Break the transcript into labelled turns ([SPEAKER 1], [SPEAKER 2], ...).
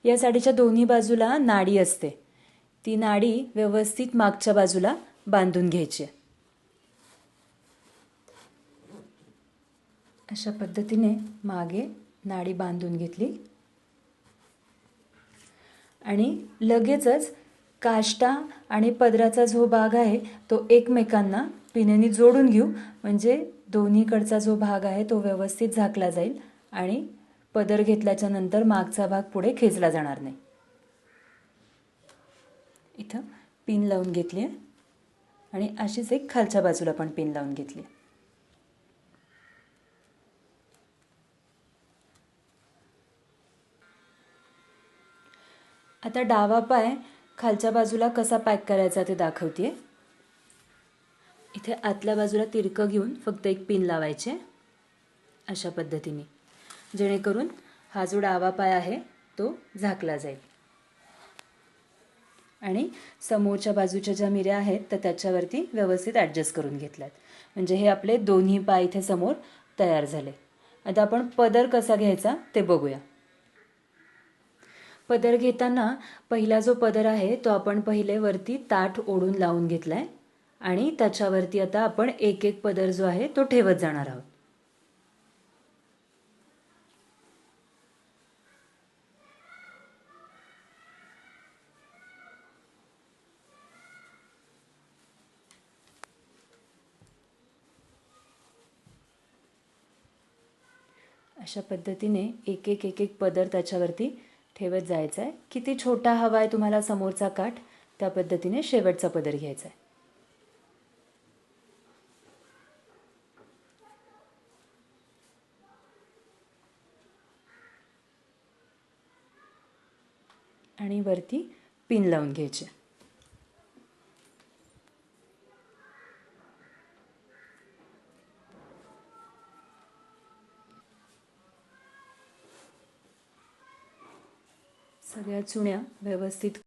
[SPEAKER 1] या साडीच्या दोन्ही बाजूला नाडी असते, ती नाडी व्यवस्थित मागच्या बाजूला बांधून घ्यायची. अशा पद्धतीने मागे नाडी बांधून घेतली आणि लगेचच काष्टा आणि पदराचा जो भाग आहे तो एकमेकांना पिनेनी जोडून घेऊ, म्हणजे दोन्हीकडचा जो भाग आहे तो व्यवस्थित झाकला जाईल आणि पदर घेतल्याच्या नंतर मागचा भाग पुढे खेचला जाणार नाही. इथं पिन लावून घेतली आहे आणि अशीच एक खालच्या बाजूला पण पिन लावून घेतली. आता डावा पाय खालच्या बाजूला कसा पॅक करायचा ते दाखवते. इथे आतल्या बाजूला तिरकं घेऊन फक्त एक पिन लावायचे अशा पद्धतीने, जेणेकरून हा जो डावा पाय आहे तो झाकला जाईल. आणि समोरच्या बाजूच्या ज्या मिऱ्या आहेत तर त्याच्यावरती व्यवस्थित ॲडजस्ट करून घेतल्यात, म्हणजे हे आपले दोन्ही पाय इथे समोर तयार झाले. आता आपण पदर कसा घ्यायचा ते बघूया. पदर घेताना पहिला जो पदर आहे तो आपण पहिले वरती ताठ ओढून लावून घेतलाय आणि त्याच्यावरती आता आपण एक एक पदर जो आहे तो ठेवत जाणार आहोत. अशा पद्धतीने एक एक पदर त्याच्यावरती ठेवत जायचा आहे. किती छोटा हवा आहे तुम्हाला समोरचा काठ त्या पद्धतीने शेवटचा पदर घ्यायचा आहे. आणि वरती पिन लावून घ्यायचे. सगळ्या चुण्या व्यवस्थित